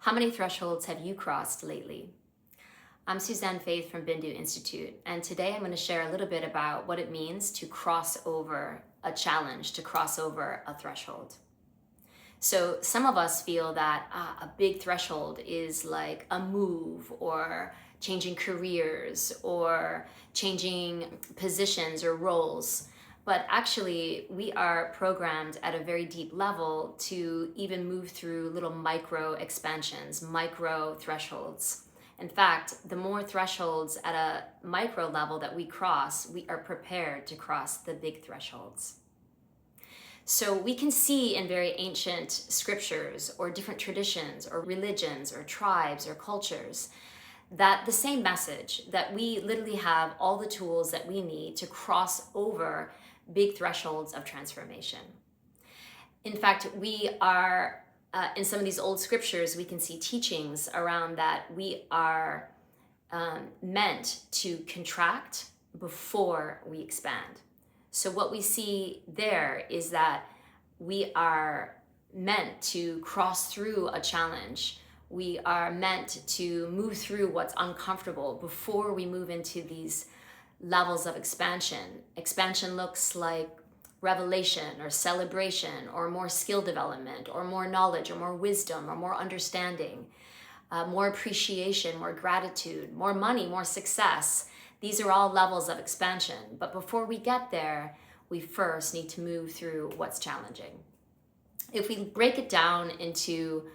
How many thresholds have you crossed lately? I'm Suzanne Faith from Bindu Institute, and today I'm going to share a little bit about what it means to cross over a challenge, to cross over a threshold. So some of us feel that a big threshold is like a move or changing careers or changing positions or roles. But actually, we are programmed at a very deep level to even move through little micro expansions, micro thresholds. In fact, the more thresholds at a micro level that we cross, we are prepared to cross the big thresholds. So we can see in very ancient scriptures or different traditions or religions or tribes or cultures that the same message, that we literally have all the tools that we need to cross over big thresholds of transformation. In fact, we are, in some of these old scriptures, we can see teachings around that we are meant to contract before we expand. So what we see there is that we are meant to cross through a challenge. We are meant to move through what's uncomfortable before we move into these levels of expansion. Expansion looks like revelation or celebration or more skill development or more knowledge or more wisdom or more understanding, more appreciation, more gratitude, more money, more success. These are all levels of expansion. But before we get there, we first need to move through what's challenging. If we break it down into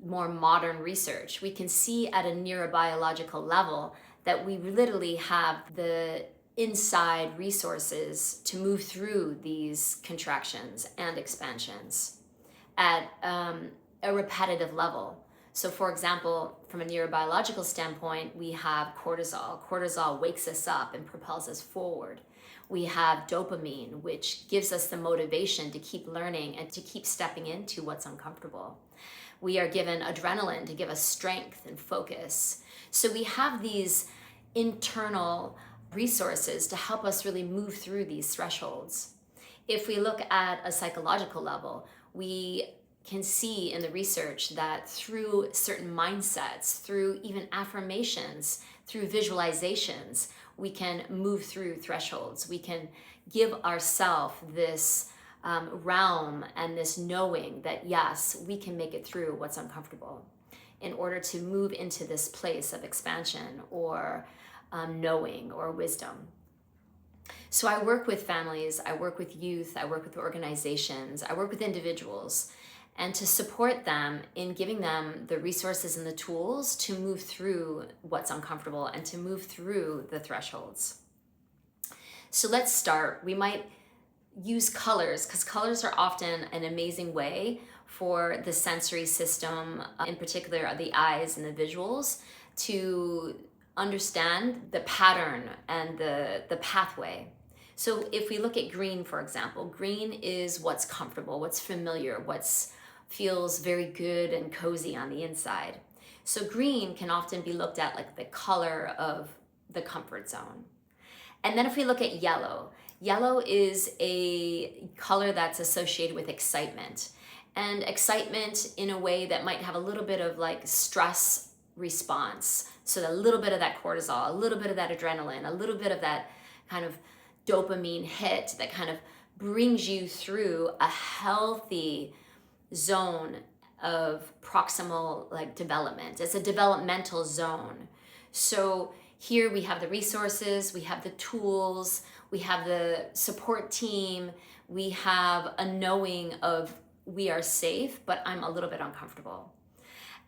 more modern research, we can see at a neurobiological level that we literally have the inside resources to move through these contractions and expansions at a repetitive level. So for example, from a neurobiological standpoint, we have cortisol. Cortisol wakes us up and propels us forward. We have dopamine, which gives us the motivation to keep learning and to keep stepping into what's uncomfortable. We are given adrenaline to give us strength and focus. So we have these internal resources to help us really move through these thresholds. If we look at a psychological level, we can see in the research that through certain mindsets, through even affirmations, through visualizations, we can move through thresholds. We can give ourselves this realm and this knowing that yes, we can make it through what's uncomfortable in order to move into this place of expansion or knowing or wisdom. So I work with families, I work with youth, I work with organizations, I work with individuals, and to support them in giving them the resources and the tools to move through what's uncomfortable and to move through the thresholds. So let's start. We might use colors because colors are often an amazing way for the sensory system, in particular the eyes and the visuals, to understand the pattern and the pathway. So if we look at green, for example, green is what's comfortable, what's familiar, what's feels very good and cozy on the inside. So green can often be looked at like the color of the comfort zone. And then if we look at yellow, yellow is a color that's associated with excitement. And excitement in a way that might have a little bit of like stress response. So a little bit of that cortisol, a little bit of that adrenaline, a little bit of that kind of dopamine hit that kind of brings you through a healthy zone of proximal like development. It's a developmental zone. So here we have the resources, we have the tools, we have the support team, we have a knowing of we are safe, but I'm a little bit uncomfortable.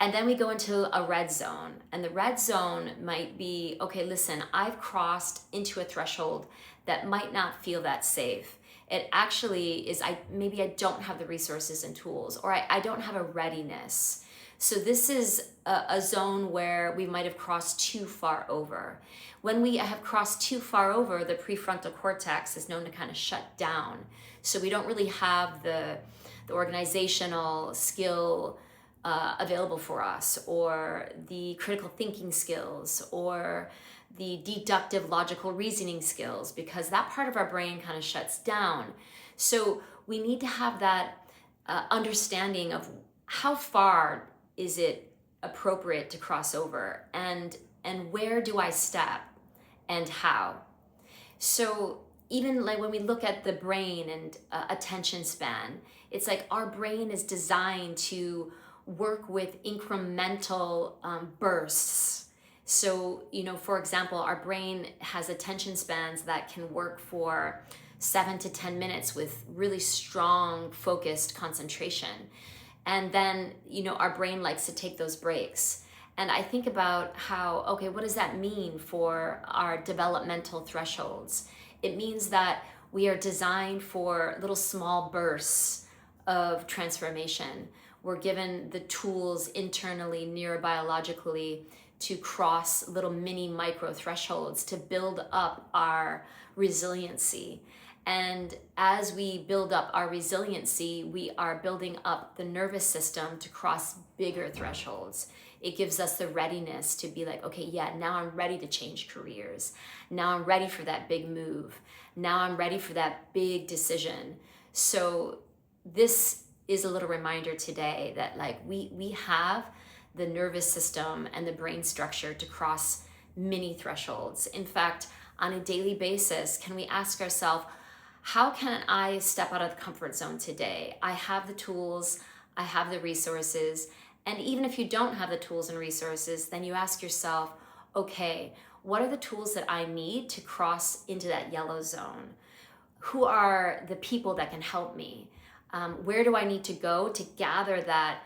And then we go into a red zone, and the red zone might be, okay, listen, I've crossed into a threshold that might not feel that safe. It actually is, maybe I don't have the resources and tools, or I don't have a readiness. So this is a zone where we might have crossed too far over. When we have crossed too far over, the prefrontal cortex is known to kind of shut down. So we don't really have the organizational skill available for us, or the critical thinking skills, or the deductive logical reasoning skills, because that part of our brain kind of shuts down. So we need to have that understanding of how far is it appropriate to cross over, and where do I step and how? So even like when we look at the brain and attention span, it's like our brain is designed to work with incremental bursts. So, for example, our brain has attention spans that can work for 7 to 10 minutes with really strong, focused concentration. And then, our brain likes to take those breaks. And I think about how, okay, what does that mean for our developmental thresholds? It means that we are designed for little small bursts of transformation. We're given the tools internally, neurobiologically, to cross little mini micro thresholds to build up our resiliency. And as we build up our resiliency, we are building up the nervous system to cross bigger thresholds. It gives us the readiness to be like, okay, yeah, now I'm ready to change careers. Now I'm ready for that big move. Now I'm ready for that big decision. So this is a little reminder today that like we have the nervous system and the brain structure to cross many thresholds. In fact, on a daily basis, can we ask ourselves, how can I step out of the comfort zone today? I have the tools, I have the resources. And even if you don't have the tools and resources, then you ask yourself, okay, what are the tools that I need to cross into that yellow zone? Who are the people that can help me? Where do I need to go to gather that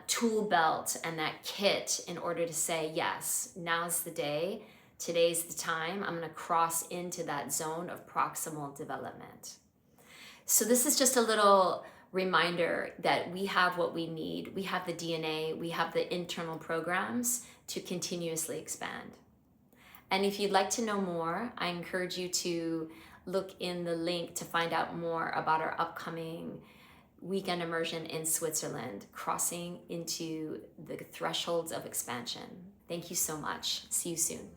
tool belt and that kit in order to say, yes, now's the day, today's the time, I'm gonna cross into that zone of proximal development. So this is just a little reminder that we have what we need. We have the DNA, we have the internal programs to continuously expand. And if you'd like to know more, I encourage you to look in the link to find out more about our upcoming weekend immersion in Switzerland, crossing into the thresholds of expansion. Thank you so much. See you soon.